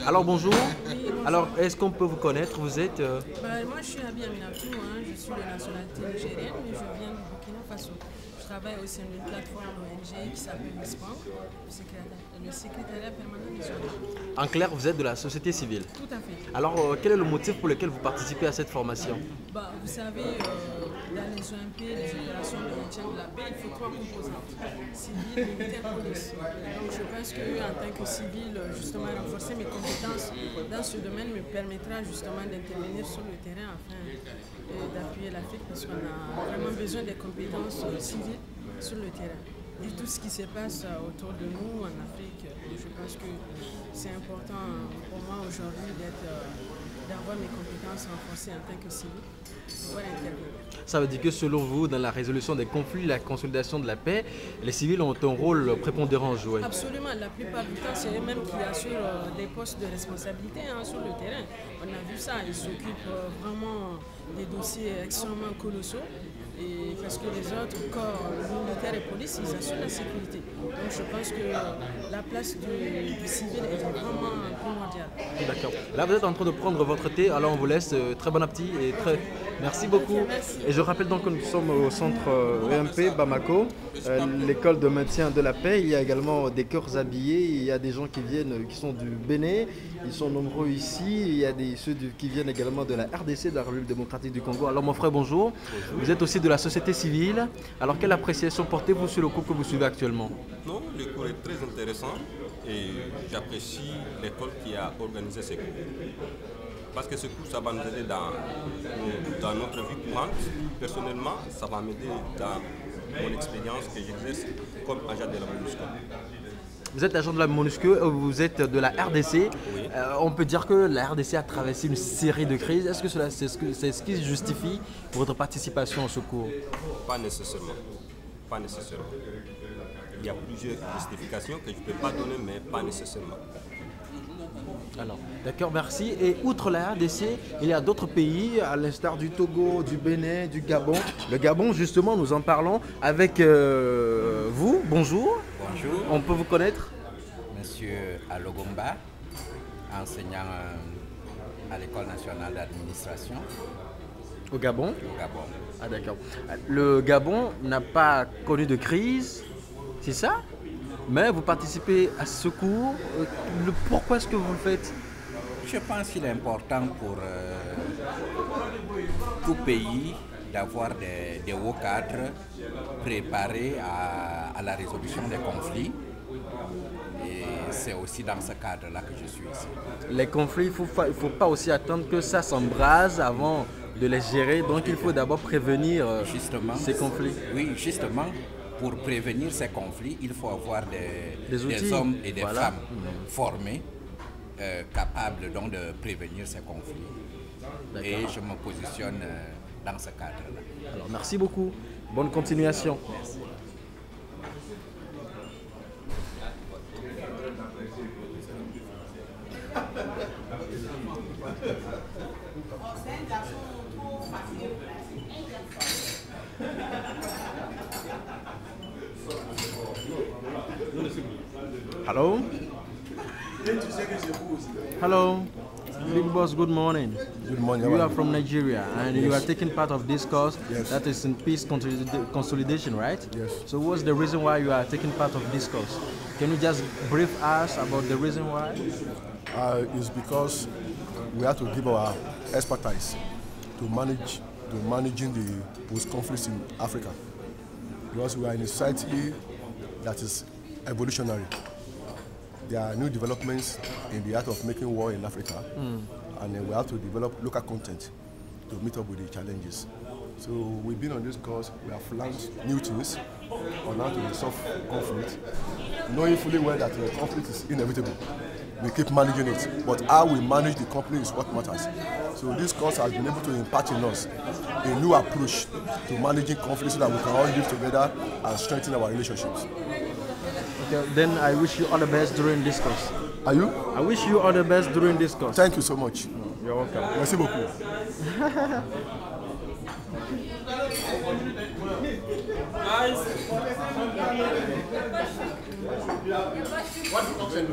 Alors bonjour. Oui, bonjour. Alors est-ce qu'on peut vous connaître? Vous êtes Moi, je suis Abi Aminatou, je suis de nationalité nigérienne, mais je viens du Burkina Faso. Je travaille au sein d'une plateforme ONG qui s'appelle l'ISPAN, le secrétariat permanent national. en clair, vous êtes de la société civile. Tout à fait. Alors quel est le motif pour lequel vous participez à cette formation? Vous savez, dans les OMP, les opérations de maintien de la paix, il faut trois composantes, civil, militaire, police. Donc je pense qu'en tant que civil, justement, renforcer mes compétences dans ce domaine me permettra justement d'intervenir sur le terrain afin d'appuyer l'Afrique parce qu'on a vraiment besoin des compétences civiles sur le terrain. Vu tout ce qui se passe autour de nous en Afrique, je pense que c'est important pour moi aujourd'hui d'avoir mes compétences renforcées en tant que civil pour pouvoir intervenir. Ça veut dire que selon vous, dans la résolution des conflits, la consolidation de la paix, les civils ont un rôle prépondérant à jouer. Absolument, la plupart du temps, c'est eux-mêmes qui assurent des postes de responsabilité sur le terrain. On a vu ça, ils s'occupent vraiment des dossiers extrêmement colossaux. Et parce que les autres corps militaires et police, ils assurent la sécurité. Donc je pense que la place du civil est vraiment primordiale. D'accord. Là, vous êtes en train de prendre votre thé, alors on vous laisse très bon appétit et très... Merci beaucoup. Ok, merci. Et je rappelle donc que nous sommes au centre EMP Bamako, l'école de maintien de la paix. Il y a également des cœurs habillés, il y a des gens qui viennent, qui sont du Bénin, ils sont nombreux ici. Il y a ceux qui viennent également de la RDC, de la République démocratique du Congo. Alors mon frère, bonjour. Vous êtes aussi de la société civile. Alors quelle appréciation portez-vous sur le cours que vous suivez actuellement? Non, le cours est très intéressant et j'apprécie l'école qui a organisé ce cours. Parce que ce cours, ça va nous aider dans notre vie courante. Personnellement, ça va m'aider dans mon expérience que j'exerce comme agent de la MONUSCO. Vous êtes agent de la MONUSCO, vous êtes de la RDC. Oui. On peut dire que la RDC a traversé une série de crises. Est-ce que c'est ce qui justifie votre participation au secours? Pas nécessairement. Pas nécessairement. Il y a plusieurs justifications que je ne peux pas donner, mais pas nécessairement. Alors, d'accord, merci. Et outre la RDC, il y a d'autres pays, à l'instar du Togo, du Bénin, du Gabon. Le Gabon, justement, nous en parlons avec vous. Bonjour. Bonjour, On peut vous connaître? Monsieur Alogomba, enseignant à l'École nationale d'administration Au Gabon. au Gabon. Ah, d'accord. Le Gabon n'a pas connu de crise, c'est ça? Mais vous participez à ce cours. Pourquoi est-ce que vous le faites? Je pense qu'il est important pour tout pays d'avoir des hauts cadres préparés à la résolution des conflits. Et c'est aussi dans ce cadre-là que je suis ici. Les conflits, il ne faut pas aussi attendre que ça s'embrase avant de les gérer. Donc il faut d'abord prévenir Justement, ces conflits. Oui, justement, pour prévenir ces conflits, il faut avoir Des outils. des hommes et des Voilà. femmes formés, capables donc de prévenir ces conflits. Et je me positionne dans ce cadre-là. Alors merci beaucoup. Bonne continuation. Hello. Hello. Big boss, good morning. Good morning. You are from Nigeria and you are taking part of this course Yes. that is in peace consolidation, right? Yes. So what's the reason why you are taking part of this course? Can you just brief us about the reason why? It's because we have to give our expertise to managing the post-conflicts in Africa. Because we are in a society that is evolutionary. There are new developments in the art of making war in Africa, and then we have to develop local content to meet up with the challenges. So we've been on this course, we have learned new things on how to resolve conflict, knowing fully well that the conflict is inevitable. We keep managing it, but how we manage the conflict is what matters. So this course has been able to impart in us a new approach to managing conflict so that we can all live together and strengthen our relationships. Okay, then I wish you all the best during this course. Are you? I wish you all the best during this course. Thank you so much. You're welcome. Merci beaucoup. Guys. What option?